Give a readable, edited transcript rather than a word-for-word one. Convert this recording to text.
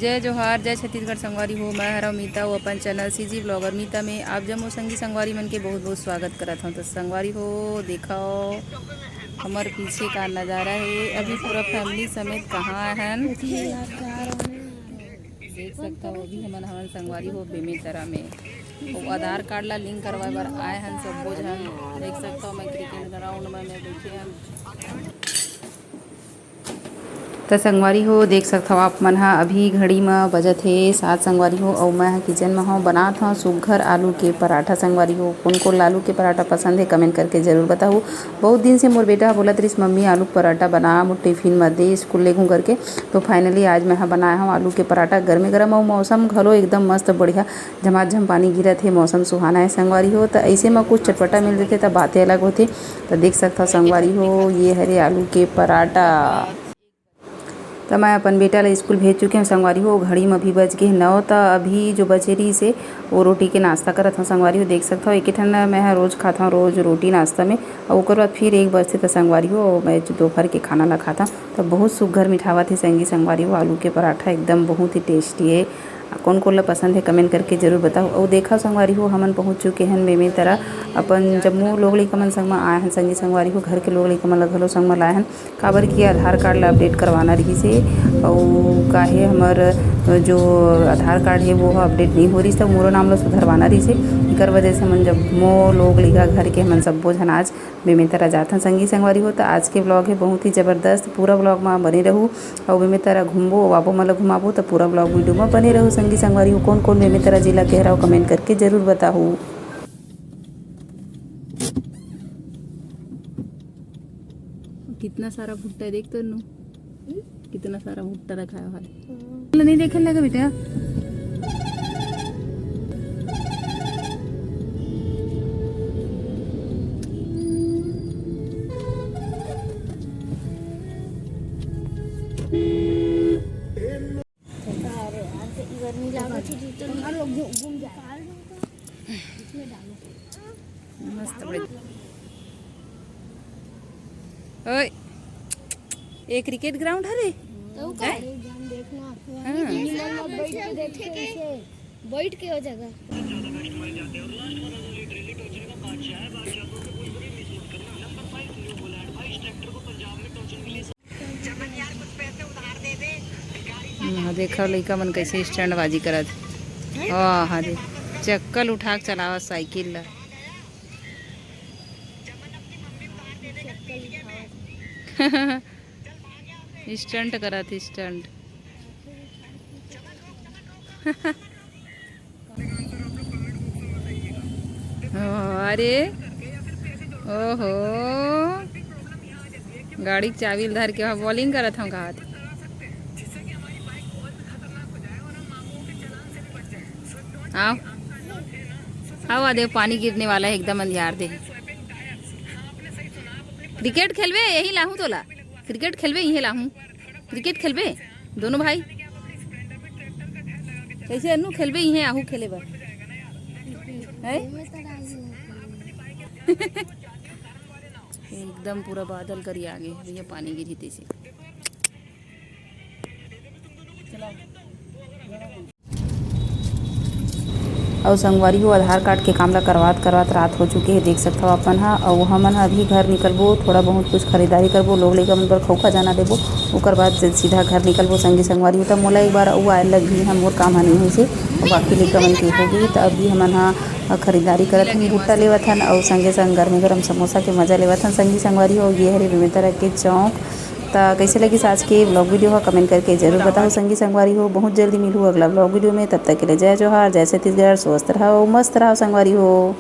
जय जोहार जय छत्तीसगढ़ संगवारी हो। मैं हरा मीता वो अपन चैनल सीजी ब्लॉगर मीता में आप जम्मो संगी संगवारी मन के बहुत बहुत स्वागत करत हूँ। तो संगवारी हो देखो हमारे पीछे का नज़ारा है। अभी पूरा फैमिली समेत कहाँ हैं देख सकता हो। अभी हमन संगवारी हो बेमेतरा में वो आधार कार्ड ला लिंक करवाए बर आए हैं सब झन। देख सकता हो मैं क्रिकेट ग्राउंड में बैठे हैं। तो संगवारी हो देख सकता हो आप मन हा अभी घड़ी में बजत हे 7 संगवारी हो और मैं किचन में हूँ बनात हूँ सुघर आलू के पराठा। संगवारी हो कौन कौन आलू के पराठा पसंद है कमेंट करके जरूर बताओ। बहुत दिन से मोर बेटा बोलत रही मम्मी आलू पराठा बना मोर टिफिन में दे स्कूल ले करके। तो फाइनली आज मैं बनाया हूँ आलू के पराठा गर्मे गर्म और मौसम घलो एकदम मस्त बढ़िया झमाझम पानी गिरत है। मौसम सुहाना है संगवारी हो। तो ऐसे में कुछ चटपटा मिल जाते तो बातें अलग होती। तो देख सकता संगवारी हो ये हरे आलू के पराठा। तो मैं अपन बेटा ला स्कूल भेज चुके हूँ संगवारी हो। घड़ी में अभी बज गए 9। तो अभी जो बचे रही से वो रोटी के नाश्ता करत हूँ संगवारी हो। देख सकता हो एक ठन मैं रोज़ खाता हूँ रोज़ रोटी नाश्ता में और ओकर बाद फिर 1 बजते तो संगवारी हो मैं दोपहर के खाना ला खाता हूँ। तो बहुत सुघर मिठावा थे संगवारी हो। आलू के पराठा एकदम बहुत ही टेस्टी है। कौन कौन ला पसंद है कमेंट करके जरूर बताओ। और देखा संगवारी हो हमन पहुँच चुके हैं बेमेतरा अपन जम्मू लोग लइका मन संग में आए हैं संगी संगवारी हो। घर के लोग लइका मन ला घलो संग में लाए हैं काबर की आधार कार्ड ला अपडेट करवाना रही से और काहे हमर जो आधार कार्ड है वो अपडेट नहीं हो रही। तो मोरो नाम ला सुधरवाना रही से एकर वजह से मन जब मो लोग लइका घर के हमन सब्बो झन आज बेमेतरा जात हैं संगी संगवारी हो। तो आज के ब्लॉग है बहुत ही ज़बरदस्त पूरा ब्लॉग में बने रहूँ और बेमेतरा घूमबो वाबो मन ला घुमाबो। तो पूरा ब्लॉग वीडियो में बने रहूँ संगी संगवारी हो। कौन कौन बेमेतरा जिला कह रहा हो कमेंट करके जरूर बताओ। कितना सारा भुट्टा देख तो नू कितना सारा भुट्टा रखा है। नहीं देखने लगा बेटा मस्त ओए एक क्रिकेट ग्राउंड है रे तो बैठ के हो जगह देखा लइका मन कैसे स्टैंड बाजी करत। हाँ दे चक्कल उठा के चलावा साइकिल ला। स्टंट करत स्टंट। अरे ओहो गाड़ी चाबी धर के बॉलिंग करत हूँ घात। आओ आओ आ दे पानी गिरने वाला है एकदम अंधियार दे। क्रिकेट खेलबे यही लाहूँ तोला क्रिकेट खेलबे यही लाहूँ क्रिकेट खेलबे दोनों भाई कैसे अनु खेलबे यही आहू खेले बर एकदम पूरा बादल करी आगे भैया पानी गिरी तेसे। और संगवारी हो आधार कार्ड के काम ला करवात रात हो चुके है। देख सकता हो अपन हा और हमन अभी घर निकलबो थोड़ा बहुत कुछ खरीदारी करबो लोग लइका मन बर खौखा जाना देबो ओकर बाद सीधा घर निकलबो संगी संगवारी हो। तो मोला एक बार अउ आए लगी हम मोर काम नहीं हुई से और बाकी लइका मन के होगी। तो अभी हमन हा खरीदारी करत हन भुट्टा लेवत हन और संगे संग गर्मे गरम समोसा के मजा लेवत हन संगी संगवारी हो। ये हरे बेमेतरा के चौक। तो कैसे लगी आज के ब्लॉग वीडियो का कमेंट करके जरूर बताओ संगी संगवारी हो। बहुत जल्दी मिलूँ अगला ब्लॉग वीडियो में तब तक के लिए जय जोहार जय छत्तीसगढ़ स्वस्थ रहो मस्त रहो संगवारी हो।